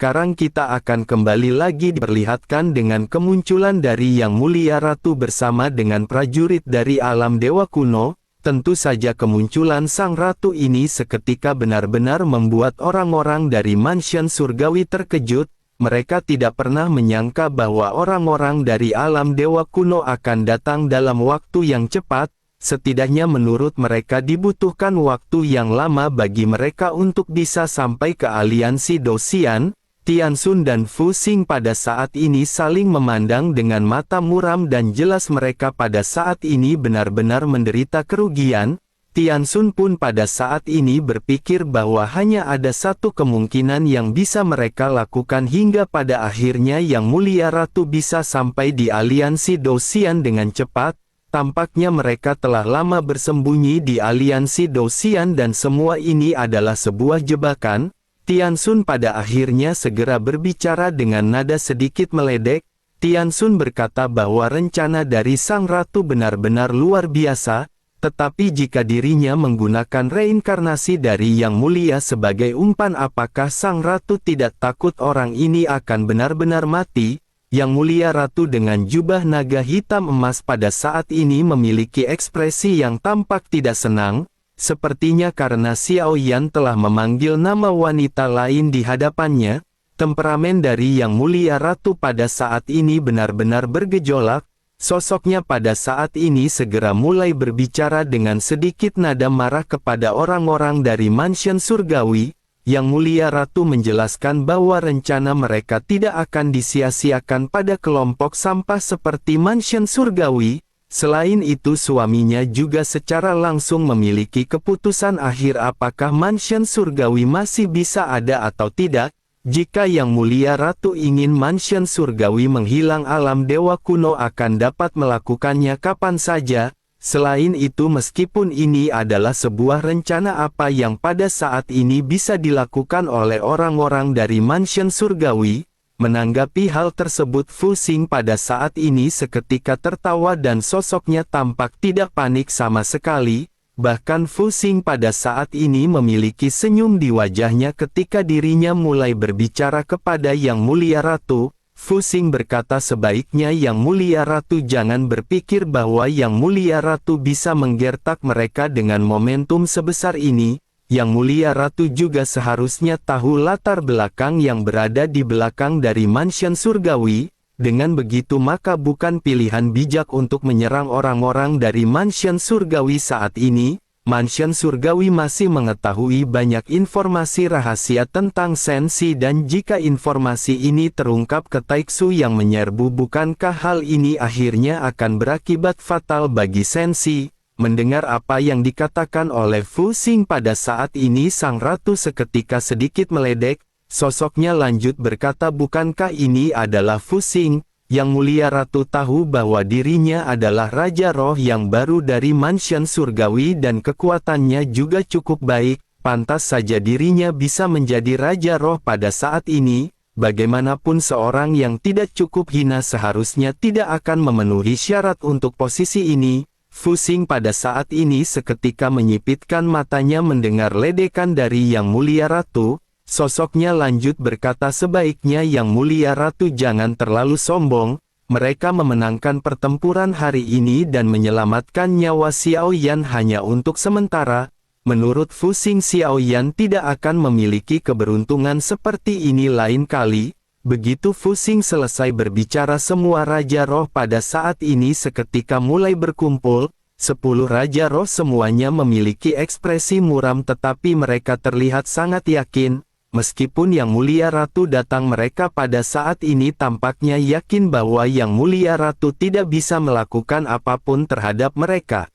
Sekarang kita akan kembali lagi diperlihatkan dengan kemunculan dari Yang Mulia Ratu bersama dengan prajurit dari alam dewa kuno. Tentu saja kemunculan Sang Ratu ini seketika benar-benar membuat orang-orang dari mansion surgawi terkejut. Mereka tidak pernah menyangka bahwa orang-orang dari alam dewa kuno akan datang dalam waktu yang cepat. Setidaknya menurut mereka dibutuhkan waktu yang lama bagi mereka untuk bisa sampai ke aliansi Dosian. Tianxun dan Fu Xing pada saat ini saling memandang dengan mata muram dan jelas mereka pada saat ini benar-benar menderita kerugian. Tianxun pun pada saat ini berpikir bahwa hanya ada satu kemungkinan yang bisa mereka lakukan hingga pada akhirnya Yang Mulia Ratu bisa sampai di aliansi Dosian dengan cepat. Tampaknya mereka telah lama bersembunyi di aliansi Dosian dan semua ini adalah sebuah jebakan. Tianxun pada akhirnya segera berbicara dengan nada sedikit meledek. Tianxun berkata bahwa rencana dari Sang Ratu benar-benar luar biasa, tetapi jika dirinya menggunakan reinkarnasi dari Yang Mulia sebagai umpan, apakah Sang Ratu tidak takut orang ini akan benar-benar mati? Yang Mulia Ratu dengan jubah naga hitam emas pada saat ini memiliki ekspresi yang tampak tidak senang. Sepertinya karena Xiao Yan telah memanggil nama wanita lain di hadapannya, temperamen dari Yang Mulia Ratu pada saat ini benar-benar bergejolak. Sosoknya pada saat ini segera mulai berbicara dengan sedikit nada marah kepada orang-orang dari mansion surgawi. Yang Mulia Ratu menjelaskan bahwa rencana mereka tidak akan disia-siakan pada kelompok sampah seperti mansion surgawi. Selain itu suaminya juga secara langsung memiliki keputusan akhir apakah mansion surgawi masih bisa ada atau tidak. Jika Yang Mulia Ratu ingin mansion surgawi menghilang, alam dewa kuno akan dapat melakukannya kapan saja. Selain itu meskipun ini adalah sebuah rencana apa yang pada saat ini bisa dilakukan oleh orang-orang dari mansion surgawi. Menanggapi hal tersebut Fu Xing pada saat ini seketika tertawa dan sosoknya tampak tidak panik sama sekali. Bahkan Fu Xing pada saat ini memiliki senyum di wajahnya ketika dirinya mulai berbicara kepada Yang Mulia Ratu. Fu Xing berkata sebaiknya Yang Mulia Ratu jangan berpikir bahwa Yang Mulia Ratu bisa menggertak mereka dengan momentum sebesar ini. Yang Mulia Ratu juga seharusnya tahu latar belakang yang berada di belakang dari mansion surgawi. Dengan begitu maka bukan pilihan bijak untuk menyerang orang-orang dari mansion surgawi saat ini. Mansion surgawi masih mengetahui banyak informasi rahasia tentang Sensi dan jika informasi ini terungkap ke Taixu yang menyerbu, bukankah hal ini akhirnya akan berakibat fatal bagi Sensi? Mendengar apa yang dikatakan oleh Fu Xing pada saat ini Sang Ratu seketika sedikit meledek. Sosoknya lanjut berkata, bukankah ini adalah Fu Xing? Yang Mulia Ratu tahu bahwa dirinya adalah Raja Roh yang baru dari mansion surgawi dan kekuatannya juga cukup baik. Pantas saja dirinya bisa menjadi Raja Roh pada saat ini. Bagaimanapun seorang yang tidak cukup hina seharusnya tidak akan memenuhi syarat untuk posisi ini. Fu Xing pada saat ini seketika menyipitkan matanya mendengar ledekan dari Yang Mulia Ratu. Sosoknya lanjut berkata sebaiknya Yang Mulia Ratu jangan terlalu sombong. Mereka memenangkan pertempuran hari ini dan menyelamatkan nyawa Xiao Yan hanya untuk sementara. Menurut Fu Xing, Xiao Yan tidak akan memiliki keberuntungan seperti ini lain kali. Begitu Fu Xing selesai berbicara, semua Raja Roh pada saat ini seketika mulai berkumpul. 10 Raja Roh semuanya memiliki ekspresi muram tetapi mereka terlihat sangat yakin. Meskipun Yang Mulia Ratu datang, mereka pada saat ini tampaknya yakin bahwa Yang Mulia Ratu tidak bisa melakukan apapun terhadap mereka.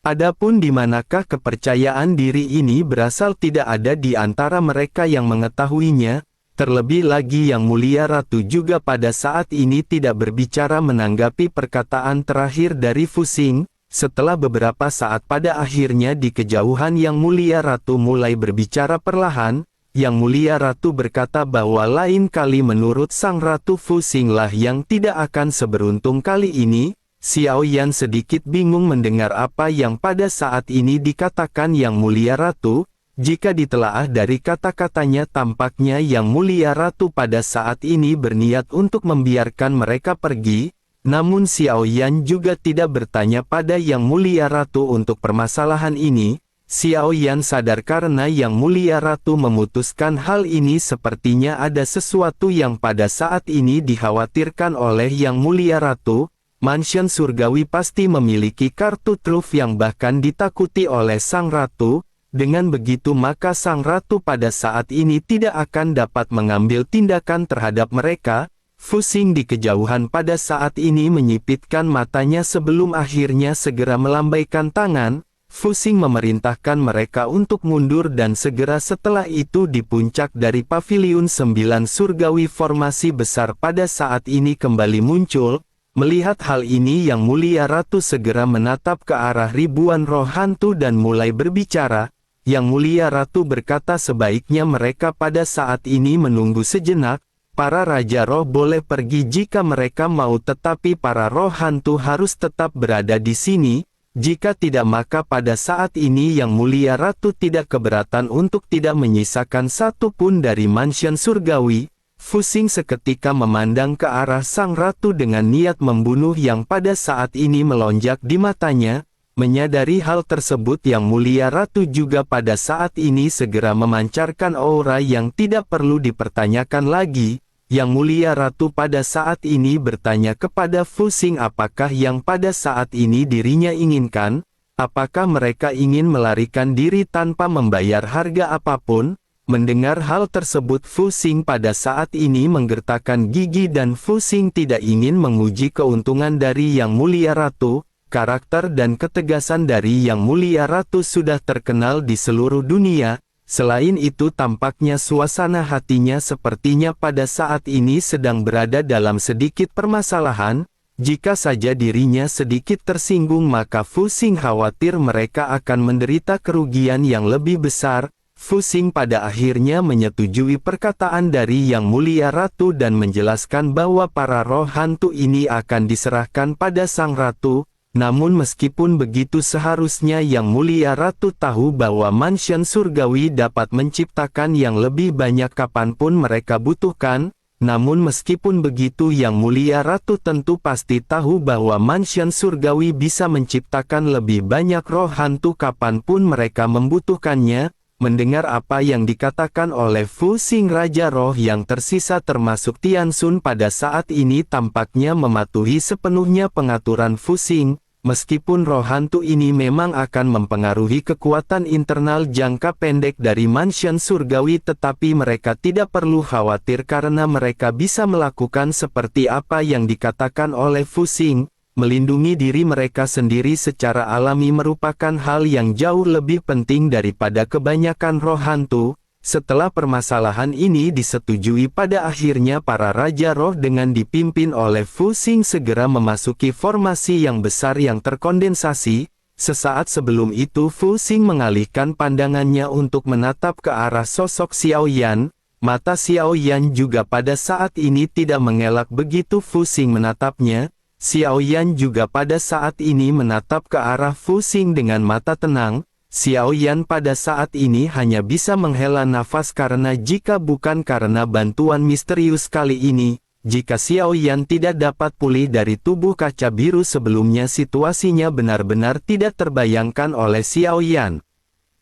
Adapun di manakah kepercayaan diri ini berasal, tidak ada di antara mereka yang mengetahuinya. Terlebih lagi Yang Mulia Ratu juga pada saat ini tidak berbicara menanggapi perkataan terakhir dari Fu Xing. Setelah beberapa saat pada akhirnya di kejauhan Yang Mulia Ratu mulai berbicara perlahan. Yang Mulia Ratu berkata bahwa lain kali menurut Sang Ratu Fu Xing lah yang tidak akan seberuntung kali ini. Xiao Yan sedikit bingung mendengar apa yang pada saat ini dikatakan Yang Mulia Ratu. Jika ditelaah dari kata-katanya tampaknya Yang Mulia Ratu pada saat ini berniat untuk membiarkan mereka pergi, namun Xiao Yan juga tidak bertanya pada Yang Mulia Ratu untuk permasalahan ini. Xiao Yan sadar karena Yang Mulia Ratu memutuskan hal ini sepertinya ada sesuatu yang pada saat ini dikhawatirkan oleh Yang Mulia Ratu. Mansion surgawi pasti memiliki kartu truf yang bahkan ditakuti oleh Sang Ratu. Dengan begitu maka Sang Ratu pada saat ini tidak akan dapat mengambil tindakan terhadap mereka. Fu Xing di kejauhan pada saat ini menyipitkan matanya sebelum akhirnya segera melambaikan tangan. Fu Xing memerintahkan mereka untuk mundur dan segera setelah itu di puncak dari Paviliun 9 Surgawi formasi besar pada saat ini kembali muncul. Melihat hal ini Yang Mulia Ratu segera menatap ke arah ribuan roh hantu dan mulai berbicara. Yang Mulia Ratu berkata sebaiknya mereka pada saat ini menunggu sejenak. Para Raja Roh boleh pergi jika mereka mau, tetapi para roh hantu harus tetap berada di sini. Jika tidak maka pada saat ini Yang Mulia Ratu tidak keberatan untuk tidak menyisakan satu pun dari mansion surgawi. Fu Xing seketika memandang ke arah Sang Ratu dengan niat membunuh yang pada saat ini melonjak di matanya. Menyadari hal tersebut Yang Mulia Ratu juga pada saat ini segera memancarkan aura yang tidak perlu dipertanyakan lagi. Yang Mulia Ratu pada saat ini bertanya kepada Fu Xing apakah yang pada saat ini dirinya inginkan, apakah mereka ingin melarikan diri tanpa membayar harga apapun. Mendengar hal tersebut Fu Xing pada saat ini menggertakkan gigi dan Fu Xing tidak ingin menguji keuntungan dari Yang Mulia Ratu. Karakter dan ketegasan dari Yang Mulia Ratu sudah terkenal di seluruh dunia. Selain itu tampaknya suasana hatinya sepertinya pada saat ini sedang berada dalam sedikit permasalahan. Jika saja dirinya sedikit tersinggung maka Fu Xing khawatir mereka akan menderita kerugian yang lebih besar. Fu Xing pada akhirnya menyetujui perkataan dari Yang Mulia Ratu dan menjelaskan bahwa para roh hantu ini akan diserahkan pada Sang Ratu. Namun meskipun begitu seharusnya Yang Mulia Ratu tahu bahwa mansion surgawi dapat menciptakan yang lebih banyak kapanpun mereka butuhkan. Namun meskipun begitu Yang Mulia Ratu tentu pasti tahu bahwa mansion surgawi bisa menciptakan lebih banyak roh hantu kapanpun mereka membutuhkannya. Mendengar apa yang dikatakan oleh Fu Xing, Raja Roh yang tersisa termasuk Tian Xun pada saat ini tampaknya mematuhi sepenuhnya pengaturan Fu Xing. Meskipun roh hantu ini memang akan mempengaruhi kekuatan internal jangka pendek dari mansion surgawi, tetapi mereka tidak perlu khawatir karena mereka bisa melakukan seperti apa yang dikatakan oleh Fu Xing. Melindungi diri mereka sendiri secara alami merupakan hal yang jauh lebih penting daripada kebanyakan roh hantu. Setelah permasalahan ini disetujui pada akhirnya para Raja Roh dengan dipimpin oleh Fu Xing segera memasuki formasi yang besar yang terkondensasi. Sesaat sebelum itu Fu Xing mengalihkan pandangannya untuk menatap ke arah sosok Xiao Yan. Mata Xiao Yan juga pada saat ini tidak mengelak begitu Fu Xing menatapnya. Xiao Yan juga pada saat ini menatap ke arah Fu Xing dengan mata tenang. Xiao Yan pada saat ini hanya bisa menghela nafas karena jika bukan karena bantuan misterius kali ini, jika Xiao Yan tidak dapat pulih dari tubuh kaca biru sebelumnya situasinya benar-benar tidak terbayangkan oleh Xiao Yan.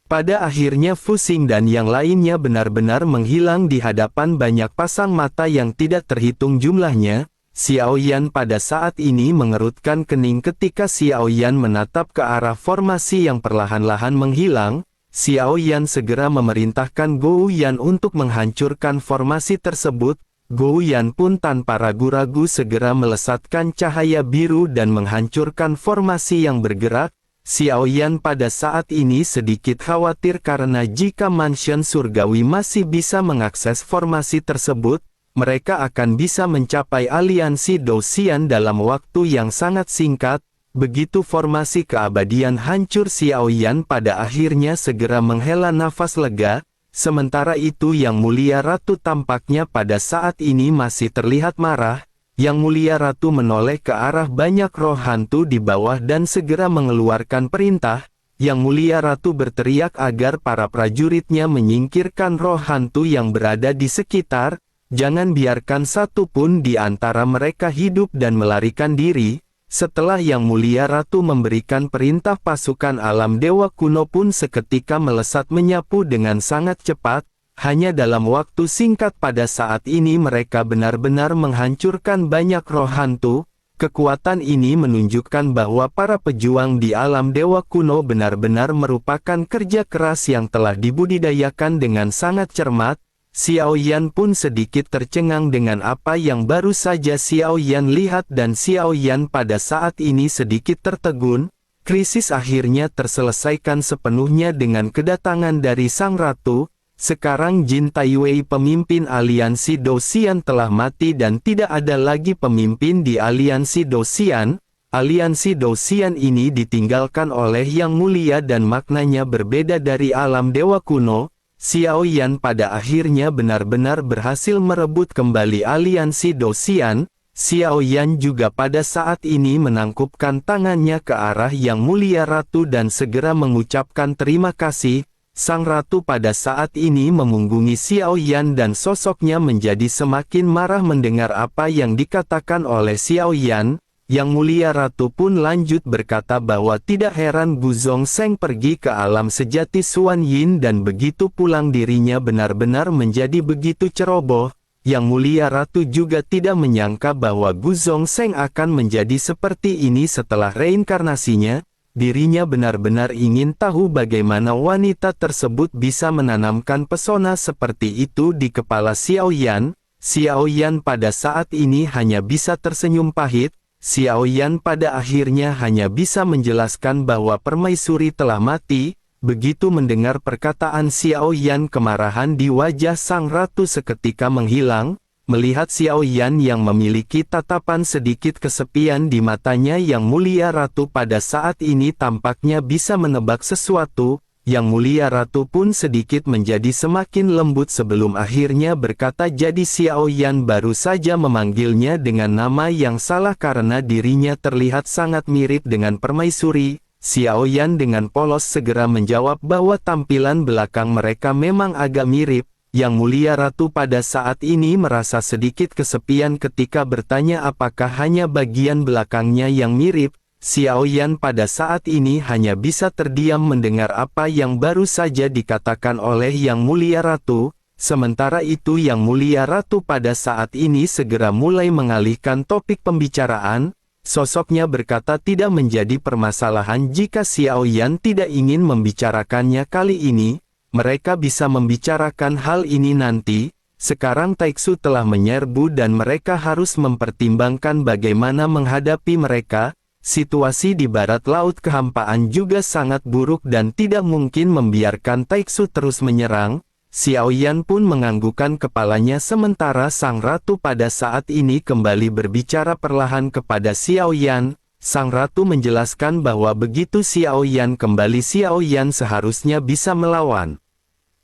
Pada akhirnya Fu Xing dan yang lainnya benar-benar menghilang di hadapan banyak pasang mata yang tidak terhitung jumlahnya. Xiao Yan pada saat ini mengerutkan kening ketika Xiao Yan menatap ke arah formasi yang perlahan-lahan menghilang. Xiao Yan segera memerintahkan Gou Yan untuk menghancurkan formasi tersebut. Gou Yan pun tanpa ragu-ragu segera melesatkan cahaya biru dan menghancurkan formasi yang bergerak. Xiao Yan pada saat ini sedikit khawatir karena jika mansion surgawi masih bisa mengakses formasi tersebut, mereka akan bisa mencapai aliansi Dou Xian dalam waktu yang sangat singkat. Begitu formasi keabadian hancur Xiao Yan pada akhirnya segera menghela nafas lega. Sementara itu Yang Mulia Ratu tampaknya pada saat ini masih terlihat marah. Yang Mulia Ratu menoleh ke arah banyak roh hantu di bawah dan segera mengeluarkan perintah. Yang Mulia Ratu berteriak agar para prajuritnya menyingkirkan roh hantu yang berada di sekitar. Jangan biarkan satu pun di antara mereka hidup dan melarikan diri. Setelah Yang Mulia Ratu memberikan perintah, pasukan alam dewa kuno pun seketika melesat menyapu dengan sangat cepat. Hanya dalam waktu singkat pada saat ini mereka benar-benar menghancurkan banyak roh hantu. Kekuatan ini menunjukkan bahwa para pejuang di alam dewa kuno benar-benar merupakan kerja keras yang telah dibudidayakan dengan sangat cermat. Xiao Yan pun sedikit tercengang dengan apa yang baru saja Xiao Yan lihat dan Xiao Yan pada saat ini sedikit tertegun. Krisis akhirnya terselesaikan sepenuhnya dengan kedatangan dari Sang Ratu. Sekarang Jin Taiwei, pemimpin aliansi Dou-Xian, telah mati dan tidak ada lagi pemimpin di aliansi Dou-Xian. Aliansi Dou-Xian ini ditinggalkan oleh Yang Mulia dan maknanya berbeda dari alam dewa kuno. Xiao Yan pada akhirnya benar-benar berhasil merebut kembali aliansi Dou-Xian. Xiao Yan juga pada saat ini menangkupkan tangannya ke arah Yang Mulia Ratu dan segera mengucapkan terima kasih. Sang Ratu pada saat ini memunggungi Xiao Yan dan sosoknya menjadi semakin marah mendengar apa yang dikatakan oleh Xiao Yan. Yang Mulia Ratu pun lanjut berkata bahwa tidak heran Gu Zhongsheng pergi ke alam sejati Xuan Yin dan begitu pulang dirinya benar-benar menjadi begitu ceroboh. Yang Mulia Ratu juga tidak menyangka bahwa Gu Zhongsheng akan menjadi seperti ini setelah reinkarnasinya. Dirinya benar-benar ingin tahu bagaimana wanita tersebut bisa menanamkan pesona seperti itu di kepala Xiao Yan. Xiao Yan pada saat ini hanya bisa tersenyum pahit. Xiao Yan pada akhirnya hanya bisa menjelaskan bahwa permaisuri telah mati. Begitu mendengar perkataan Xiao Yan, kemarahan di wajah Sang Ratu seketika menghilang. Melihat Xiao Yan yang memiliki tatapan sedikit kesepian di matanya, Yang Mulia Ratu pada saat ini tampaknya bisa menebak sesuatu. Yang Mulia Ratu pun sedikit menjadi semakin lembut sebelum akhirnya berkata, jadi Xiao Yan baru saja memanggilnya dengan nama yang salah karena dirinya terlihat sangat mirip dengan permaisuri. Xiao Yan dengan polos segera menjawab bahwa tampilan belakang mereka memang agak mirip. Yang Mulia Ratu pada saat ini merasa sedikit kesepian ketika bertanya apakah hanya bagian belakangnya yang mirip. Xiao Yan pada saat ini hanya bisa terdiam mendengar apa yang baru saja dikatakan oleh Yang Mulia Ratu. Sementara itu Yang Mulia Ratu pada saat ini segera mulai mengalihkan topik pembicaraan. Sosoknya berkata tidak menjadi permasalahan jika Xiao Yan tidak ingin membicarakannya kali ini. Mereka bisa membicarakan hal ini nanti. Sekarang Taiksu telah menyerbu dan mereka harus mempertimbangkan bagaimana menghadapi mereka. Situasi di barat laut kehampaan juga sangat buruk dan tidak mungkin membiarkan Taiksu terus menyerang. Xiao Yan pun menganggukkan kepalanya sementara Sang Ratu pada saat ini kembali berbicara perlahan kepada Xiao Yan. Sang Ratu menjelaskan bahwa begitu Xiao Yan kembali, Xiao Yan seharusnya bisa melawan.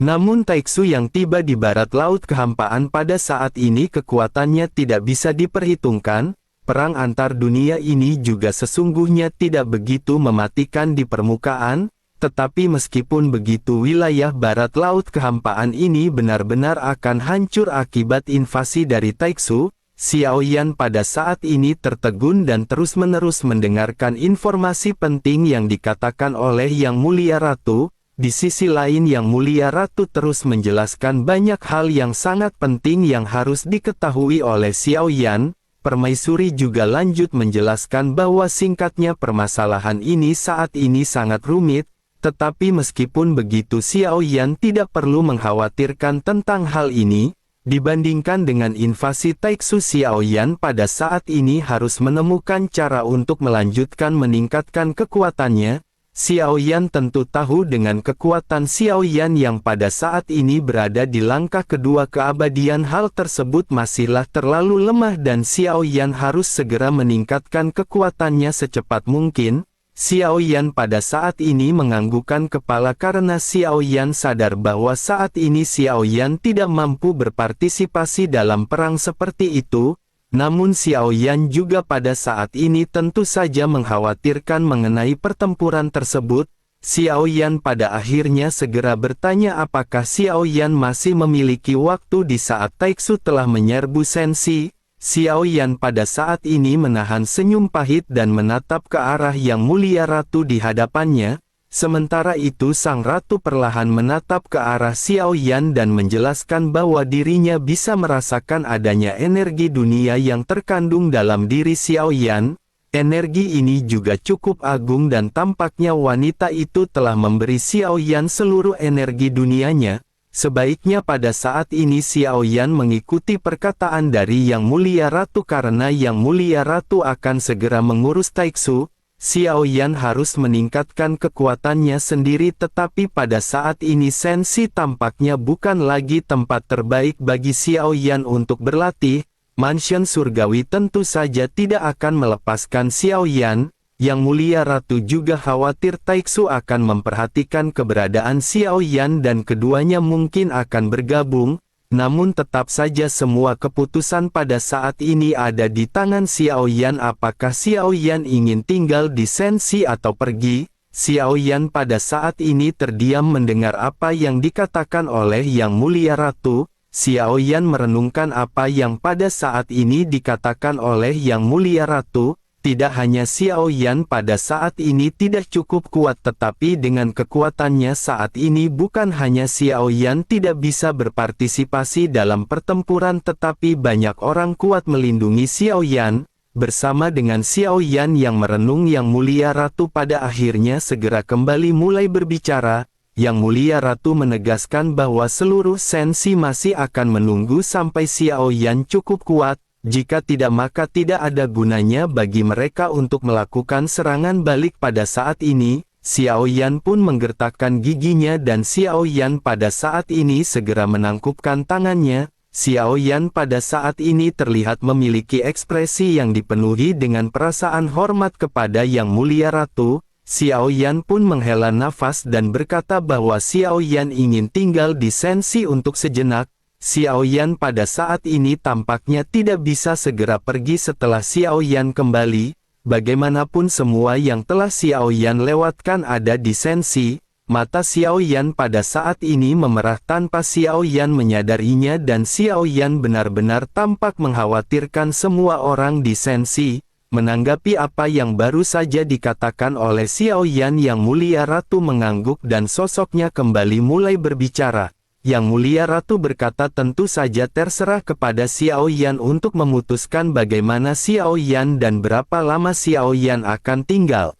Namun Taiksu yang tiba di barat laut kehampaan pada saat ini kekuatannya tidak bisa diperhitungkan. Perang antar dunia ini juga sesungguhnya tidak begitu mematikan di permukaan, tetapi meskipun begitu wilayah barat laut kehampaan ini benar-benar akan hancur akibat invasi dari Taiksu. Xiao Yan pada saat ini tertegun dan terus-menerus mendengarkan informasi penting yang dikatakan oleh Yang Mulia Ratu. Di sisi lain Yang Mulia Ratu terus menjelaskan banyak hal yang sangat penting yang harus diketahui oleh Xiao Yan. Permaisuri juga lanjut menjelaskan bahwa singkatnya permasalahan ini saat ini sangat rumit, tetapi meskipun begitu Xiao Yan tidak perlu mengkhawatirkan tentang hal ini. Dibandingkan dengan invasi Taiksu, Xiao Yan pada saat ini harus menemukan cara untuk melanjutkan meningkatkan kekuatannya. Xiao Yan tentu tahu dengan kekuatan Xiao Yan yang pada saat ini berada di langkah kedua keabadian, hal tersebut masihlah terlalu lemah dan Xiao Yan harus segera meningkatkan kekuatannya secepat mungkin. Xiao Yan pada saat ini menganggukkan kepala karena Xiao Yan sadar bahwa saat ini Xiao Yan tidak mampu berpartisipasi dalam perang seperti itu. Namun Xiao Yan juga pada saat ini tentu saja mengkhawatirkan mengenai pertempuran tersebut. Xiao Yan pada akhirnya segera bertanya apakah Xiao Yan masih memiliki waktu di saat Taiksu telah menyerbu Sensi. Xiao Yan pada saat ini menahan senyum pahit dan menatap ke arah Yang Mulia Ratu di hadapannya. Sementara itu sang ratu perlahan menatap ke arah Xiao Yan dan menjelaskan bahwa dirinya bisa merasakan adanya energi dunia yang terkandung dalam diri Xiao Yan. Energi ini juga cukup agung dan tampaknya wanita itu telah memberi Xiao Yan seluruh energi dunianya. Sebaiknya pada saat ini Xiao Yan mengikuti perkataan dari Yang Mulia Ratu karena Yang Mulia Ratu akan segera mengurus Taiksu. Xiao Yan harus meningkatkan kekuatannya sendiri, tetapi pada saat ini Sensi tampaknya bukan lagi tempat terbaik bagi Xiao Yan untuk berlatih. Mansion surgawi tentu saja tidak akan melepaskan Xiao Yan. Yang Mulia Ratu juga khawatir Taiksu akan memperhatikan keberadaan Xiao Yan dan keduanya mungkin akan bergabung. Namun tetap saja semua keputusan pada saat ini ada di tangan Xiao Yan. Apakah Xiao Yan ingin tinggal di Sensi atau pergi? Xiao Yan pada saat ini terdiam mendengar apa yang dikatakan oleh Yang Mulia Ratu. Xiao Yan merenungkan apa yang pada saat ini dikatakan oleh Yang Mulia Ratu. Tidak hanya Xiao Yan pada saat ini tidak cukup kuat, tetapi dengan kekuatannya saat ini bukan hanya Xiao Yan tidak bisa berpartisipasi dalam pertempuran, tetapi banyak orang kuat melindungi Xiao Yan. Bersama dengan Xiao Yan yang merenung, Yang Mulia Ratu pada akhirnya segera kembali mulai berbicara. Yang Mulia Ratu menegaskan bahwa seluruh Sensi masih akan menunggu sampai Xiao Yan cukup kuat. Jika tidak maka tidak ada gunanya bagi mereka untuk melakukan serangan balik pada saat ini. Xiao Yan pun menggertakkan giginya dan Xiao Yan pada saat ini segera menangkupkan tangannya. Xiao Yan pada saat ini terlihat memiliki ekspresi yang dipenuhi dengan perasaan hormat kepada Yang Mulia Ratu. Xiao Yan pun menghela nafas dan berkata bahwa Xiao Yan ingin tinggal di Sensi untuk sejenak. Xiao Yan pada saat ini tampaknya tidak bisa segera pergi setelah Xiao Yan kembali. Bagaimanapun semua yang telah Xiao Yan lewatkan ada di Sensi. Mata Xiao Yan pada saat ini memerah tanpa Xiao Yan menyadarinya dan Xiao Yan benar-benar tampak mengkhawatirkan semua orang di Sensi. Menanggapi apa yang baru saja dikatakan oleh Xiao Yan, Yang Mulia Ratu mengangguk dan sosoknya kembali mulai berbicara. Yang Mulia Ratu berkata tentu saja terserah kepada Xiao Yan untuk memutuskan bagaimana Xiao Yan dan berapa lama Xiao Yan akan tinggal.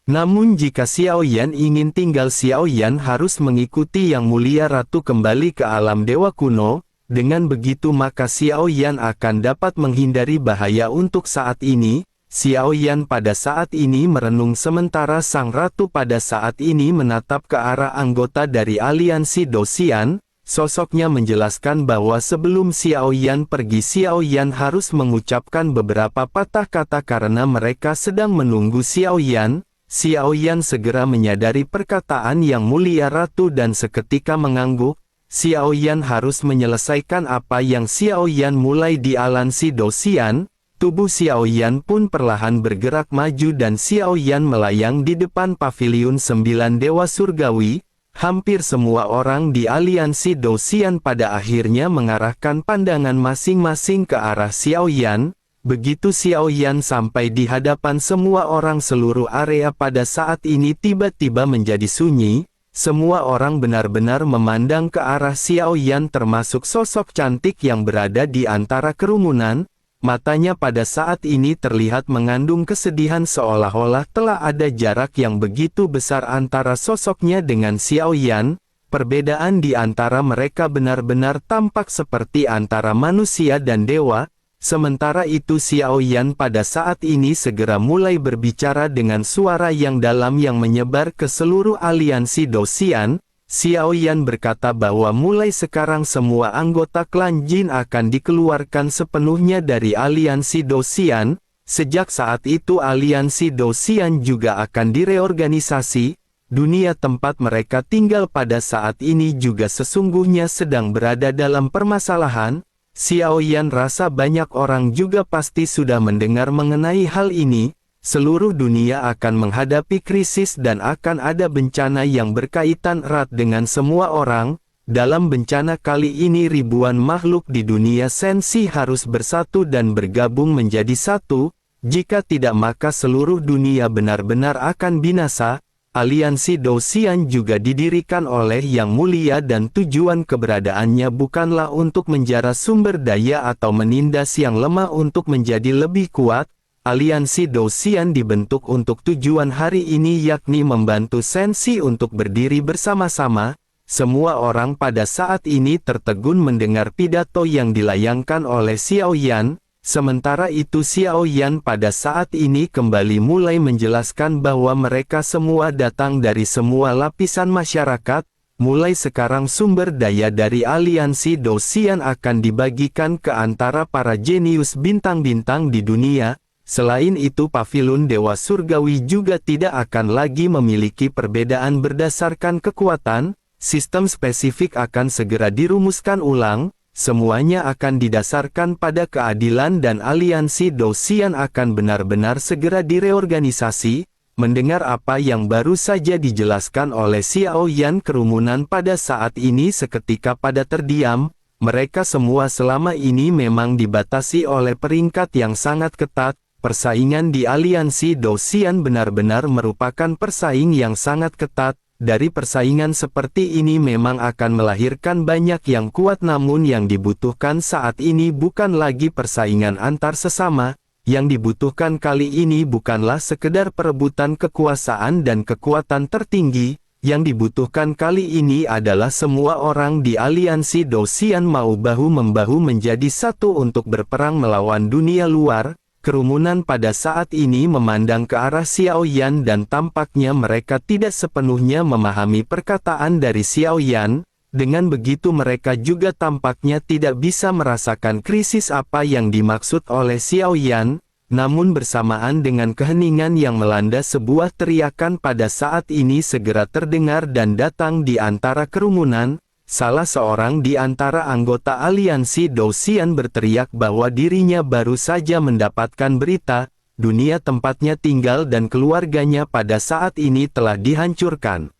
Namun jika Xiao Yan ingin tinggal, Xiao Yan harus mengikuti Yang Mulia Ratu kembali ke alam dewa kuno. Dengan begitu maka Xiao Yan akan dapat menghindari bahaya untuk saat ini. Xiao Yan pada saat ini merenung sementara sang ratu pada saat ini menatap ke arah anggota dari aliansi Dosian. Sosoknya menjelaskan bahwa sebelum Xiao Yan pergi, Xiao Yan harus mengucapkan beberapa patah kata karena mereka sedang menunggu Xiao Yan. Xiao Yan segera menyadari perkataan Yang Mulia Ratu dan seketika mengangguk. Xiao Yan harus menyelesaikan apa yang Xiao Yan mulai di aliansi Dosian. Tubuh Xiao Yan pun perlahan bergerak maju dan Xiao Yan melayang di depan paviliun 9 Dewa Surgawi. Hampir semua orang di aliansi Dosian pada akhirnya mengarahkan pandangan masing-masing ke arah Xiao Yan. Begitu Xiao Yan sampai di hadapan semua orang, seluruh area pada saat ini tiba-tiba menjadi sunyi. Semua orang benar-benar memandang ke arah Xiao Yan, termasuk sosok cantik yang berada di antara kerumunan. Matanya pada saat ini terlihat mengandung kesedihan seolah-olah telah ada jarak yang begitu besar antara sosoknya dengan Xiao Yan. Perbedaan di antara mereka benar-benar tampak seperti antara manusia dan dewa. Sementara itu Xiao Yan pada saat ini segera mulai berbicara dengan suara yang dalam yang menyebar ke seluruh aliansi Dosian. Xiao Yan berkata bahwa mulai sekarang semua anggota klan Jin akan dikeluarkan sepenuhnya dari aliansi Dosian. Sejak saat itu aliansi Dosian juga akan direorganisasi. Dunia tempat mereka tinggal pada saat ini juga sesungguhnya sedang berada dalam permasalahan. Xiao Yan rasa banyak orang juga pasti sudah mendengar mengenai hal ini. seluruh dunia akan menghadapi krisis dan akan ada bencana yang berkaitan erat dengan semua orang. Dalam bencana kali ini ribuan makhluk di dunia sensi harus bersatu dan bergabung menjadi satu, jika tidak maka seluruh dunia benar-benar akan binasa. Aliansi Douxian juga didirikan oleh Yang Mulia dan tujuan keberadaannya bukanlah untuk menjara sumber daya atau menindas yang lemah untuk menjadi lebih kuat. Aliansi Douxian dibentuk untuk tujuan hari ini yakni membantu sensi untuk berdiri bersama-sama. Semua orang pada saat ini tertegun mendengar pidato yang dilayangkan oleh Xiao Yan. Sementara itu Xiao Yan pada saat ini kembali mulai menjelaskan bahwa mereka semua datang dari semua lapisan masyarakat. Mulai sekarang sumber daya dari aliansi Douxian akan dibagikan ke antara para jenius bintang-bintang di dunia. Selain itu pavilion Dewa Surgawi juga tidak akan lagi memiliki perbedaan berdasarkan kekuatan. Sistem spesifik akan segera dirumuskan ulang, semuanya akan didasarkan pada keadilan dan aliansi Douxian akan benar-benar segera direorganisasi. Mendengar apa yang baru saja dijelaskan oleh Xiao Yan, kerumunan pada saat ini seketika pada terdiam. Mereka semua selama ini memang dibatasi oleh peringkat yang sangat ketat. Persaingan di aliansi Douxian benar-benar merupakan persaing yang sangat ketat. Dari persaingan seperti ini memang akan melahirkan banyak yang kuat, namun yang dibutuhkan saat ini bukan lagi persaingan antar sesama. Yang dibutuhkan kali ini bukanlah sekedar perebutan kekuasaan dan kekuatan tertinggi. Yang dibutuhkan kali ini adalah semua orang di aliansi Douxian mau bahu-membahu menjadi satu untuk berperang melawan dunia luar. Kerumunan pada saat ini memandang ke arah Xiao Yan dan tampaknya mereka tidak sepenuhnya memahami perkataan dari Xiao Yan. Dengan begitu mereka juga tampaknya tidak bisa merasakan krisis apa yang dimaksud oleh Xiao Yan. Namun bersamaan dengan keheningan yang melanda, sebuah teriakan pada saat ini segera terdengar dan datang di antara kerumunan. Salah seorang di antara anggota aliansi Douxian berteriak bahwa dirinya baru saja mendapatkan berita, dunia tempatnya tinggal dan keluarganya pada saat ini telah dihancurkan.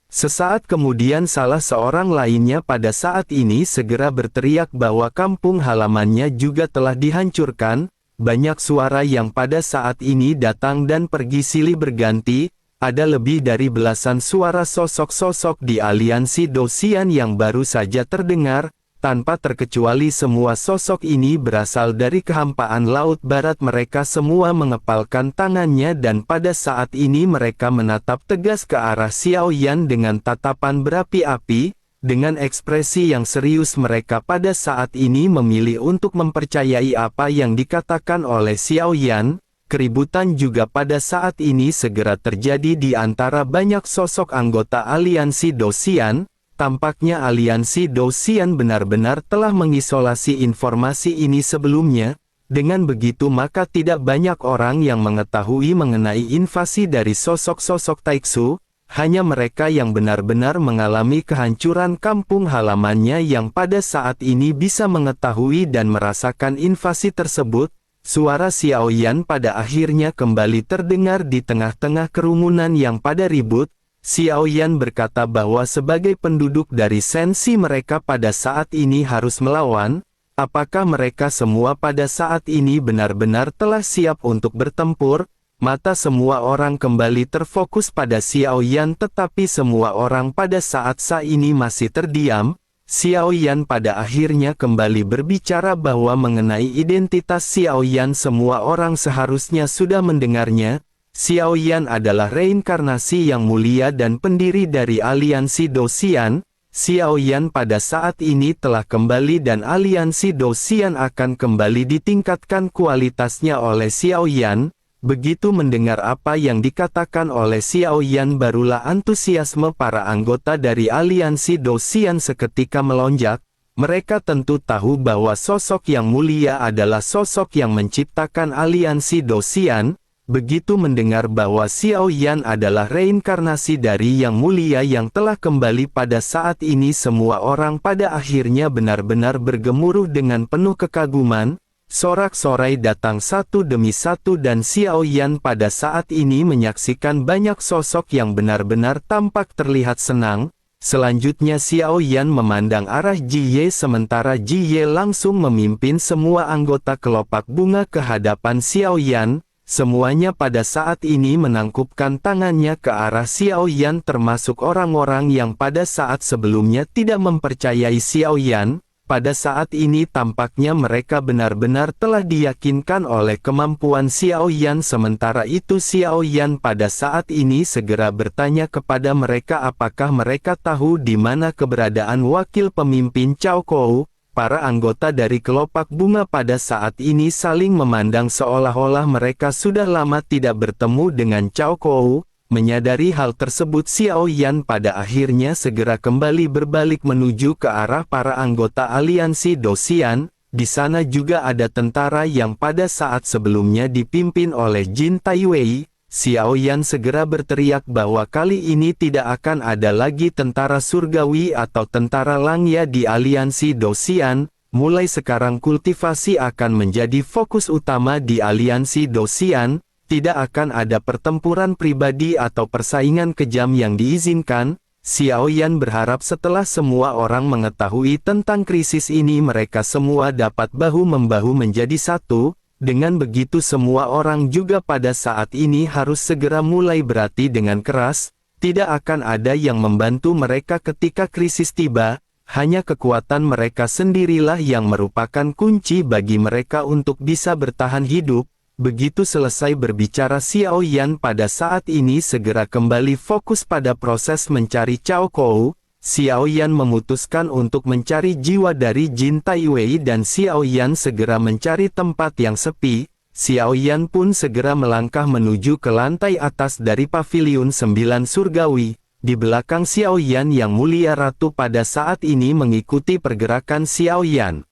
Sesaat kemudian salah seorang lainnya pada saat ini segera berteriak bahwa kampung halamannya juga telah dihancurkan. Banyak suara yang pada saat ini datang dan pergi silih berganti. Ada lebih dari belasan suara sosok-sosok di aliansi Douxian yang baru saja terdengar, tanpa terkecuali semua sosok ini berasal dari kehampaan laut barat. Mereka semua mengepalkan tangannya dan pada saat ini mereka menatap tegas ke arah Xiao Yan dengan tatapan berapi-api. Dengan ekspresi yang serius mereka pada saat ini memilih untuk mempercayai apa yang dikatakan oleh Xiao Yan. Keributan juga pada saat ini segera terjadi di antara banyak sosok anggota aliansi Douxian. Tampaknya aliansi Douxian benar-benar telah mengisolasi informasi ini sebelumnya. Dengan begitu maka tidak banyak orang yang mengetahui mengenai invasi dari sosok-sosok Taixu. Hanya mereka yang benar-benar mengalami kehancuran kampung halamannya yang pada saat ini bisa mengetahui dan merasakan invasi tersebut. Suara Xiao Yan pada akhirnya kembali terdengar di tengah-tengah kerumunan yang pada ribut. Xiao Yan berkata bahwa sebagai penduduk dari sensi mereka pada saat ini harus melawan. Apakah mereka semua pada saat ini benar-benar telah siap untuk bertempur? Mata semua orang kembali terfokus pada Xiao Yan, tetapi semua orang pada saat ini masih terdiam. Xiao Yan pada akhirnya kembali berbicara bahwa mengenai identitas Xiao Yan semua orang seharusnya sudah mendengarnya. Xiao Yan adalah reinkarnasi yang mulia dan pendiri dari aliansi Douxian. Xiao Yan pada saat ini telah kembali dan aliansi Douxian akan kembali ditingkatkan kualitasnya oleh Xiao Yan. Begitu mendengar apa yang dikatakan oleh Xiao Yan, barulah antusiasme para anggota dari aliansi Douxian seketika melonjak. Mereka tentu tahu bahwa sosok yang mulia adalah sosok yang menciptakan aliansi Douxian. Begitu mendengar bahwa Xiao Yan adalah reinkarnasi dari Yang Mulia yang telah kembali pada saat ini, semua orang pada akhirnya benar-benar bergemuruh dengan penuh kekaguman. Sorak-sorai datang satu demi satu dan Xiao Yan pada saat ini menyaksikan banyak sosok yang benar-benar tampak terlihat senang. Selanjutnya Xiao Yan memandang arah Ji Ye sementara Ji Ye langsung memimpin semua anggota kelopak bunga ke hadapan Xiao Yan. Semuanya pada saat ini menangkupkan tangannya ke arah Xiao Yan termasuk orang-orang yang pada saat sebelumnya tidak mempercayai Xiao Yan. Pada saat ini tampaknya mereka benar-benar telah diyakinkan oleh kemampuan Xiao Yan. Sementara itu Xiao Yan pada saat ini segera bertanya kepada mereka apakah mereka tahu di mana keberadaan wakil pemimpin Cao Kou. Para anggota dari kelopak bunga pada saat ini saling memandang seolah-olah mereka sudah lama tidak bertemu dengan Cao Kou. Menyadari hal tersebut Xiao Yan pada akhirnya segera kembali berbalik menuju ke arah para anggota aliansi Dosian. Di sana juga ada tentara yang pada saat sebelumnya dipimpin oleh Jin Taiwei. Xiao Yan segera berteriak bahwa kali ini tidak akan ada lagi tentara surgawi atau tentara langya di aliansi Dosian. Mulai sekarang kultivasi akan menjadi fokus utama di aliansi Dosian. Tidak akan ada pertempuran pribadi atau persaingan kejam yang diizinkan. Xiao Yan berharap setelah semua orang mengetahui tentang krisis ini mereka semua dapat bahu-membahu menjadi satu. Dengan begitu semua orang juga pada saat ini harus segera mulai berhati dengan keras. Tidak akan ada yang membantu mereka ketika krisis tiba. Hanya kekuatan mereka sendirilah yang merupakan kunci bagi mereka untuk bisa bertahan hidup. Begitu selesai berbicara Xiao Yan pada saat ini segera kembali fokus pada proses mencari Cao Kou. Xiao Yan memutuskan untuk mencari jiwa dari Jin Taiwei dan Xiao Yan segera mencari tempat yang sepi. Xiao Yan pun segera melangkah menuju ke lantai atas dari paviliun 9 surgawi. Di belakang Xiao Yan yang mulia ratu pada saat ini mengikuti pergerakan Xiao Yan.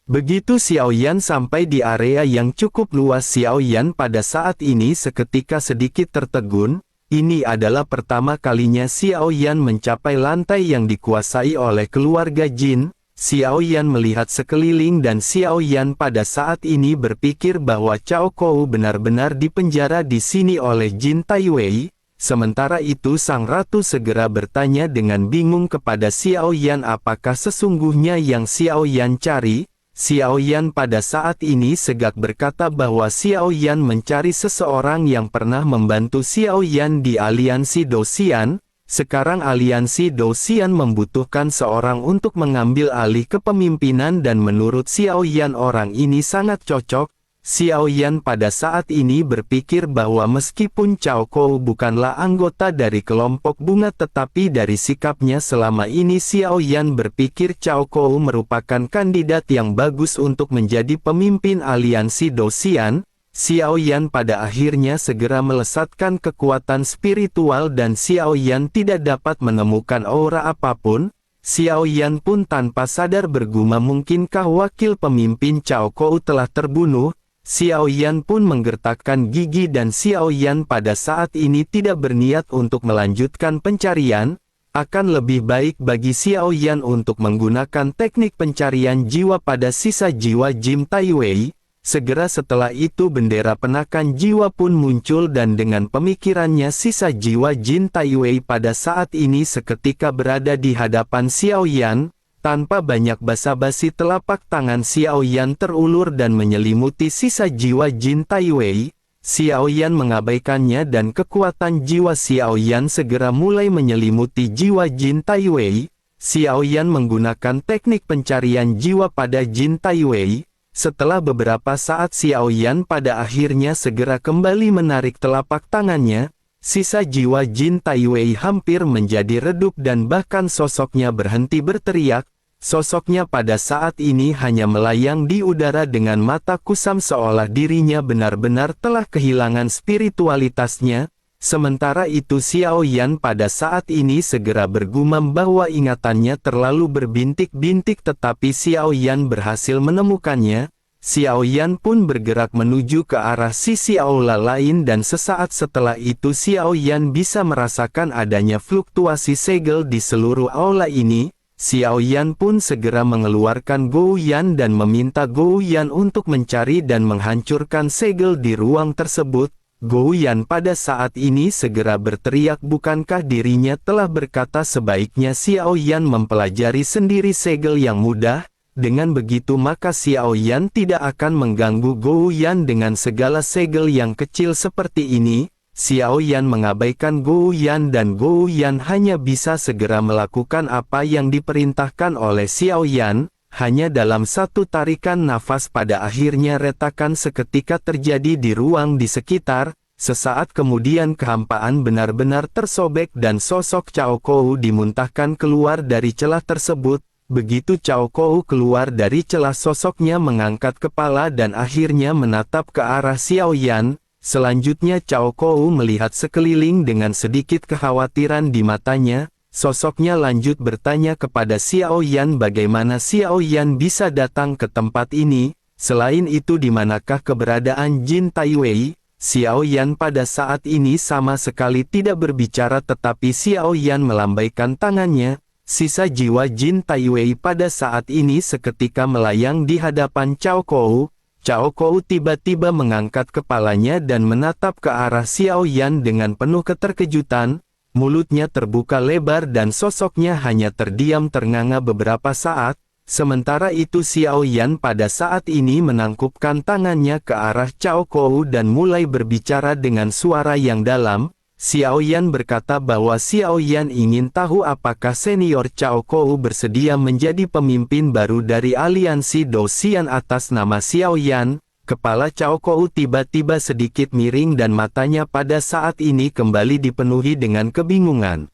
Begitu Xiao Yan sampai di area yang cukup luas Xiao Yan pada saat ini seketika sedikit tertegun. Ini adalah pertama kalinya Xiao Yan mencapai lantai yang dikuasai oleh keluarga Jin. Xiao Yan melihat sekeliling dan Xiao Yan pada saat ini berpikir bahwa Cao Kou benar-benar dipenjara di sini oleh Jin Taiwei. Sementara itu sang ratu segera bertanya dengan bingung kepada Xiao Yan apakah sesungguhnya yang Xiao Yan cari. Xiao Yan pada saat ini segak berkata bahwa Xiao Yan mencari seseorang yang pernah membantu Xiao Yan di aliansi Dosian. Sekarang aliansi Dosian membutuhkan seorang untuk mengambil alih kepemimpinan dan menurut Xiao Yan orang ini sangat cocok. Xiao Yan pada saat ini berpikir bahwa meskipun Cao Kou bukanlah anggota dari kelompok bunga tetapi dari sikapnya selama ini Xiao Yan berpikir Cao Kou merupakan kandidat yang bagus untuk menjadi pemimpin aliansi Dosian. Xiao Yan pada akhirnya segera melesatkan kekuatan spiritual dan Xiao Yan tidak dapat menemukan aura apapun. Xiao Yan pun tanpa sadar bergumam mungkinkah wakil pemimpin Cao Kou telah terbunuh. Xiao Yan pun menggertakkan gigi dan Xiao Yan pada saat ini tidak berniat untuk melanjutkan pencarian. Akan lebih baik bagi Xiao Yan untuk menggunakan teknik pencarian jiwa pada sisa jiwa Jin Taiwei. Segera setelah itu bendera penakan jiwa pun muncul dan dengan pemikirannya sisa jiwa Jin Taiwei pada saat ini seketika berada di hadapan Xiao Yan. Tanpa banyak basa-basi telapak tangan Xiao Yan terulur dan menyelimuti sisa jiwa Jin Taiwei. Xiao Yan mengabaikannya dan kekuatan jiwa Xiao Yan segera mulai menyelimuti jiwa Jin Taiwei. Xiao Yan menggunakan teknik pencarian jiwa pada Jin Taiwei. Setelah beberapa saat Xiao Yan pada akhirnya segera kembali menarik telapak tangannya. Sisa jiwa Jin Taiwei hampir menjadi redup dan bahkan sosoknya berhenti berteriak. Sosoknya pada saat ini hanya melayang di udara dengan mata kusam seolah dirinya benar-benar telah kehilangan spiritualitasnya. Sementara itu Xiao Yan pada saat ini segera bergumam bahwa ingatannya terlalu berbintik-bintik tetapi Xiao Yan berhasil menemukannya. Xiao Yan pun bergerak menuju ke arah sisi aula lain dan sesaat setelah itu Xiao Yan bisa merasakan adanya fluktuasi segel di seluruh aula ini. Xiao Yan pun segera mengeluarkan Gou Yan dan meminta Gou Yan untuk mencari dan menghancurkan segel di ruang tersebut. Gou Yan pada saat ini segera berteriak, bukankah dirinya telah berkata sebaiknya Xiao Yan mempelajari sendiri segel yang mudah? Dengan begitu maka Xiao Yan tidak akan mengganggu Gou Yan dengan segala segel yang kecil seperti ini. Xiao Yan mengabaikan Gou Yan dan Gou Yan hanya bisa segera melakukan apa yang diperintahkan oleh Xiao Yan. Hanya dalam satu tarikan nafas pada akhirnya retakan seketika terjadi di ruang di sekitar. Sesaat kemudian kehampaan benar-benar tersobek dan sosok Cao Kou dimuntahkan keluar dari celah tersebut. Begitu Cao Kou keluar dari celah, sosoknya mengangkat kepala dan akhirnya menatap ke arah Xiao Yan. Selanjutnya Cao Kou melihat sekeliling dengan sedikit kekhawatiran di matanya. Sosoknya lanjut bertanya kepada Xiao Yan bagaimana Xiao Yan bisa datang ke tempat ini. Selain itu di manakah keberadaan Jin Taiwei? Xiao Yan pada saat ini sama sekali tidak berbicara, tetapi Xiao Yan melambaikan tangannya. Sisa jiwa Jin Taiwei pada saat ini seketika melayang di hadapan Cao Kou. Cao Kou tiba-tiba mengangkat kepalanya dan menatap ke arah Xiao Yan dengan penuh keterkejutan. Mulutnya terbuka lebar dan sosoknya hanya terdiam ternganga beberapa saat. Sementara itu Xiao Yan pada saat ini menangkupkan tangannya ke arah Cao Kou dan mulai berbicara dengan suara yang dalam. Xiao Yan berkata bahwa Xiao Yan ingin tahu apakah senior Cao Kou bersedia menjadi pemimpin baru dari aliansi Dou Xian. Atas nama Xiao Yan, kepala Cao Kou tiba-tiba sedikit miring dan matanya pada saat ini kembali dipenuhi dengan kebingungan.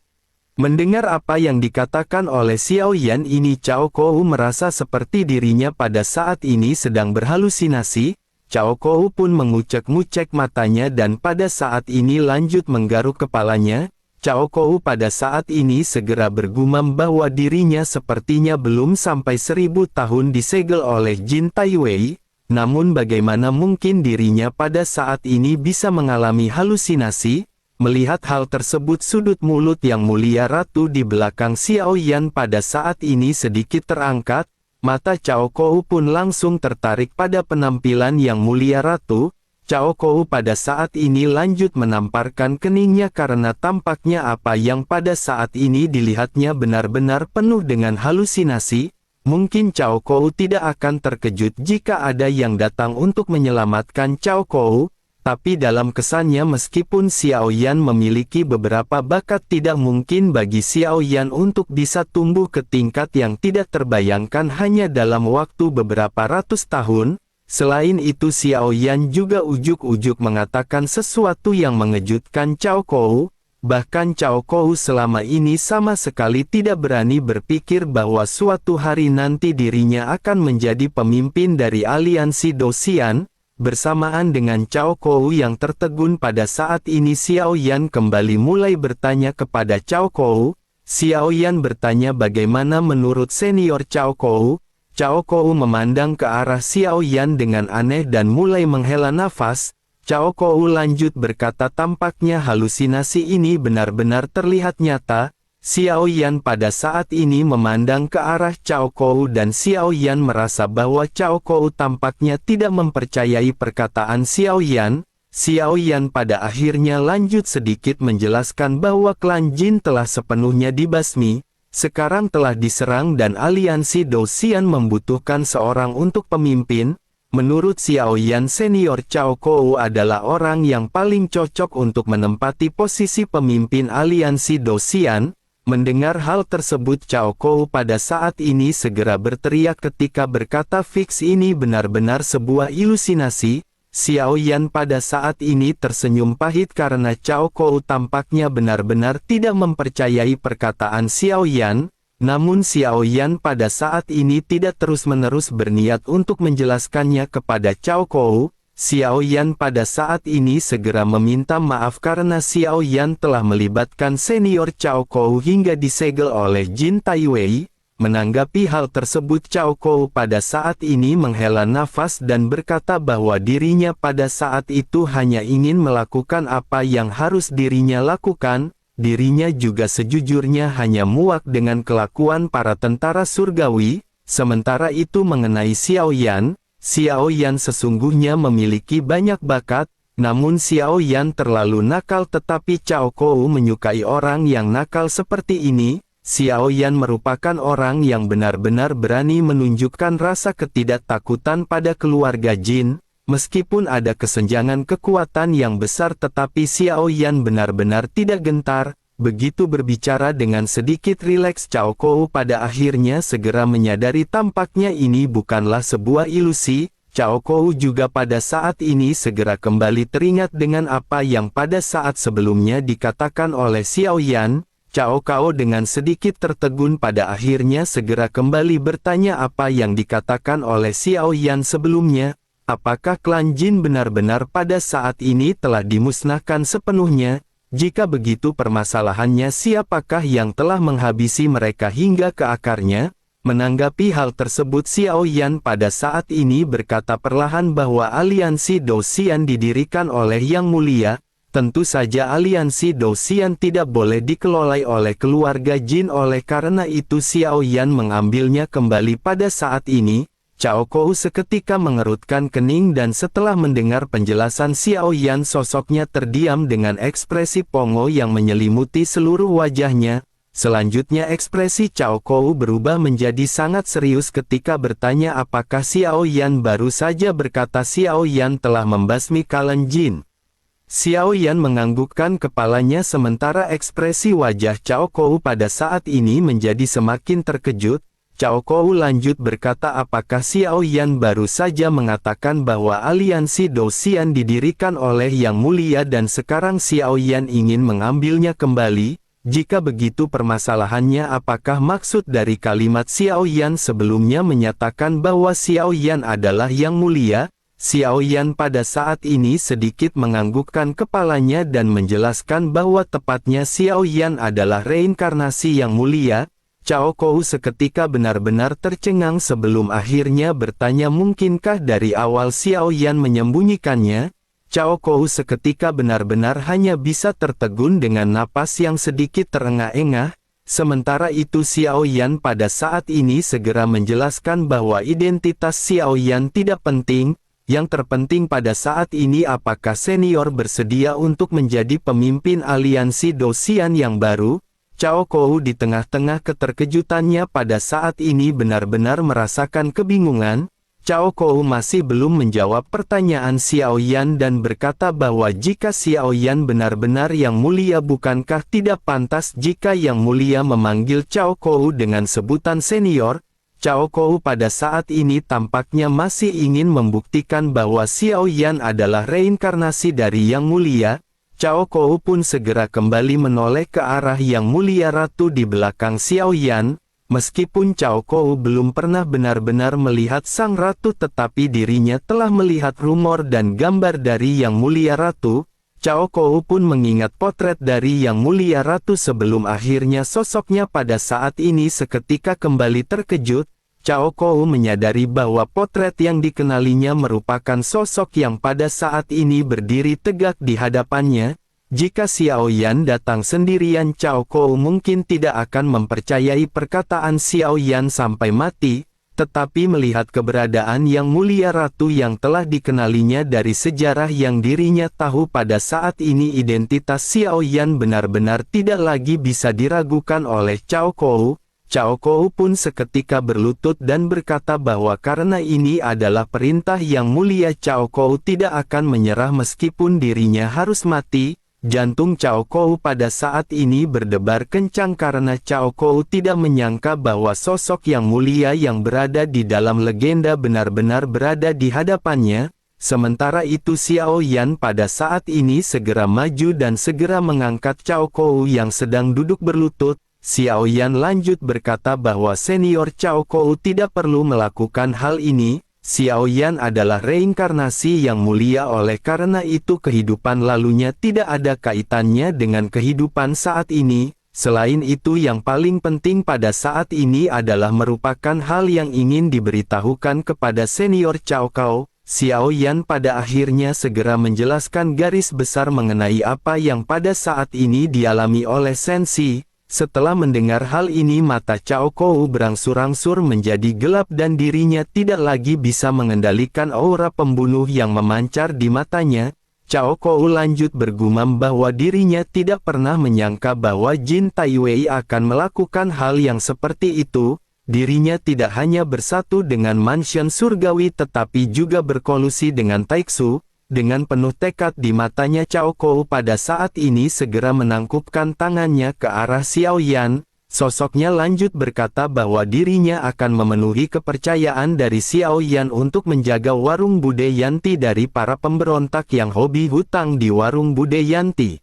Mendengar apa yang dikatakan oleh Xiao Yan ini, Cao Kou merasa seperti dirinya pada saat ini sedang berhalusinasi. Cao Kou pun mengucek-ngucek matanya dan pada saat ini lanjut menggaruk kepalanya. Cao Kou pada saat ini segera bergumam bahwa dirinya sepertinya belum sampai 1000 tahun disegel oleh Jin Taiwei. Namun bagaimana mungkin dirinya pada saat ini bisa mengalami halusinasi? Melihat hal tersebut, sudut mulut yang mulia ratu di belakang Xiao Yan pada saat ini sedikit terangkat. Mata Cao Kou pun langsung tertarik pada penampilan yang mulia ratu. Cao Kou pada saat ini lanjut menamparkan keningnya karena tampaknya apa yang pada saat ini dilihatnya benar-benar penuh dengan halusinasi. Mungkin Cao Kou tidak akan terkejut jika ada yang datang untuk menyelamatkan Cao Kou. Tapi dalam kesannya meskipun Xiao Yan memiliki beberapa bakat, tidak mungkin bagi Xiao Yan untuk bisa tumbuh ke tingkat yang tidak terbayangkan hanya dalam waktu beberapa ratus tahun. Selain itu Xiao Yan juga ujuk-ujuk mengatakan sesuatu yang mengejutkan Cao Kou. Bahkan Cao Kou selama ini sama sekali tidak berani berpikir bahwa suatu hari nanti dirinya akan menjadi pemimpin dari aliansi Dou Xian. Bersamaan dengan Cao Kou yang tertegun pada saat ini, Xiao Yan kembali mulai bertanya kepada Cao Kou. Xiao Yan bertanya bagaimana menurut senior Cao Kou. Cao Kou memandang ke arah Xiao Yan dengan aneh dan mulai menghela nafas. Cao Kou lanjut berkata, tampaknya halusinasi ini benar-benar terlihat nyata. Xiao Yan pada saat ini memandang ke arah Cao Kou dan Xiao Yan merasa bahwa Cao Kou tampaknya tidak mempercayai perkataan Xiao Yan. Xiao Yan pada akhirnya lanjut sedikit menjelaskan bahwa klan Jin telah sepenuhnya dibasmi, sekarang telah diserang dan aliansi Dou Xian membutuhkan seorang untuk pemimpin. Menurut Xiao Yan, senior Cao Kou adalah orang yang paling cocok untuk menempati posisi pemimpin aliansi Dou Xian. Mendengar hal tersebut, Cao Kou pada saat ini segera berteriak ketika berkata fix ini benar-benar sebuah ilusinasi. Xiao Yan pada saat ini tersenyum pahit karena Cao Kou tampaknya benar-benar tidak mempercayai perkataan Xiao Yan. Namun Xiao Yan pada saat ini tidak terus-menerus berniat untuk menjelaskannya kepada Cao Kou. Xiao Yan pada saat ini segera meminta maaf karena Xiao Yan telah melibatkan senior Cao Kou hingga disegel oleh Jin Taiwei. Menanggapi hal tersebut, Cao Kou pada saat ini menghela nafas dan berkata bahwa dirinya pada saat itu hanya ingin melakukan apa yang harus dirinya lakukan. dirinya juga sejujurnya hanya muak dengan kelakuan para tentara surgawi. Sementara itu mengenai Xiao Yan sesungguhnya memiliki banyak bakat, namun Xiao Yan terlalu nakal, tetapi Cao Kou menyukai orang yang nakal seperti ini. Xiao Yan merupakan orang yang benar-benar berani menunjukkan rasa ketidaktakutan pada keluarga Jin. Meskipun ada kesenjangan kekuatan yang besar, tetapi Xiao Yan benar-benar tidak gentar. Begitu berbicara dengan sedikit rileks, Cao Kou pada akhirnya segera menyadari tampaknya ini bukanlah sebuah ilusi. Cao Kou juga pada saat ini segera kembali teringat dengan apa yang pada saat sebelumnya dikatakan oleh Xiao Yan. Cao Kou dengan sedikit tertegun pada akhirnya segera kembali bertanya apa yang dikatakan oleh Xiao Yan sebelumnya. Apakah klan Jin benar-benar pada saat ini telah dimusnahkan sepenuhnya? Jika begitu permasalahannya, siapakah yang telah menghabisi mereka hingga ke akarnya? Menanggapi hal tersebut, Xiao Yan pada saat ini berkata perlahan bahwa aliansi Dou Xian didirikan oleh Yang Mulia. Tentu saja aliansi Dou Xian tidak boleh dikelola oleh keluarga Jin, oleh karena itu Xiao Yan mengambilnya kembali pada saat ini. Cao Kou seketika mengerutkan kening dan setelah mendengar penjelasan Xiao Yan, sosoknya terdiam dengan ekspresi pongo yang menyelimuti seluruh wajahnya. Selanjutnya ekspresi Cao Kou berubah menjadi sangat serius ketika bertanya apakah Xiao Yan baru saja berkata Xiao Yan telah membasmi klan Jin. Xiao Yan menganggukkan kepalanya sementara ekspresi wajah Cao Kou pada saat ini menjadi semakin terkejut. Cao Kou lanjut berkata apakah Xiao Yan baru saja mengatakan bahwa aliansi Dou Xian didirikan oleh Yang Mulia dan sekarang Xiao Yan ingin mengambilnya kembali? Jika begitu permasalahannya, apakah maksud dari kalimat Xiao Yan sebelumnya menyatakan bahwa Xiao Yan adalah Yang Mulia? Xiao Yan pada saat ini sedikit menganggukkan kepalanya dan menjelaskan bahwa tepatnya Xiao Yan adalah reinkarnasi Yang Mulia. Cao Kou seketika benar-benar tercengang sebelum akhirnya bertanya mungkinkah dari awal Xiao Yan menyembunyikannya? Cao Kou seketika benar-benar hanya bisa tertegun dengan napas yang sedikit terengah-engah. Sementara itu Xiao Yan pada saat ini segera menjelaskan bahwa identitas Xiao Yan tidak penting. Yang terpenting pada saat ini apakah senior bersedia untuk menjadi pemimpin aliansi Dou Xian yang baru? Cao Kou di tengah-tengah keterkejutannya pada saat ini benar-benar merasakan kebingungan. Cao Kou masih belum menjawab pertanyaan Xiao Yan dan berkata bahwa jika Xiao Yan benar-benar Yang Mulia, bukankah tidak pantas jika Yang Mulia memanggil Cao Kou dengan sebutan senior? Cao Kou pada saat ini tampaknya masih ingin membuktikan bahwa Xiao Yan adalah reinkarnasi dari Yang Mulia. Cao Kou pun segera kembali menoleh ke arah Yang Mulia Ratu di belakang Xiao Yan. Meskipun Cao Kou belum pernah benar-benar melihat sang ratu, tetapi dirinya telah melihat rumor dan gambar dari Yang Mulia Ratu. Cao Kou pun mengingat potret dari Yang Mulia Ratu sebelum akhirnya sosoknya pada saat ini seketika kembali terkejut. Cao Kou menyadari bahwa potret yang dikenalinya merupakan sosok yang pada saat ini berdiri tegak di hadapannya. Jika Xiao Yan datang sendirian, Cao Kou mungkin tidak akan mempercayai perkataan Xiao Yan sampai mati. Tetapi melihat keberadaan Yang Mulia Ratu yang telah dikenalinya dari sejarah yang dirinya tahu, pada saat ini identitas Xiao Yan benar-benar tidak lagi bisa diragukan oleh Cao Kou. Cao Kou pun seketika berlutut dan berkata bahwa karena ini adalah perintah Yang Mulia, Cao Kou tidak akan menyerah meskipun dirinya harus mati. Jantung Cao Kou pada saat ini berdebar kencang karena Cao Kou tidak menyangka bahwa sosok Yang Mulia yang berada di dalam legenda benar-benar berada di hadapannya. Sementara itu Xiao Yan pada saat ini segera maju dan segera mengangkat Cao Kou yang sedang duduk berlutut. Xiao Yan lanjut berkata bahwa senior Cao Kou tidak perlu melakukan hal ini. Xiao Yan adalah reinkarnasi Yang Mulia, oleh karena itu kehidupan lalunya tidak ada kaitannya dengan kehidupan saat ini. Selain itu yang paling penting pada saat ini adalah merupakan hal yang ingin diberitahukan kepada senior Cao Kou. Xiao Yan pada akhirnya segera menjelaskan garis besar mengenai apa yang pada saat ini dialami oleh Sensi. Setelah mendengar hal ini mata Cao Kou berangsur-angsur menjadi gelap dan dirinya tidak lagi bisa mengendalikan aura pembunuh yang memancar di matanya. Cao Kou lanjut bergumam bahwa dirinya tidak pernah menyangka bahwa Jin Taiwei akan melakukan hal yang seperti itu. Dirinya tidak hanya bersatu dengan mansion surgawi tetapi juga berkolusi dengan Taiksu. Dengan penuh tekad di matanya Cao Kou pada saat ini segera menangkupkan tangannya ke arah Xiao Yan. Sosoknya lanjut berkata bahwa dirinya akan memenuhi kepercayaan dari Xiao Yan untuk menjaga warung Bude Yanti dari para pemberontak yang hobi hutang di warung Bude Yanti.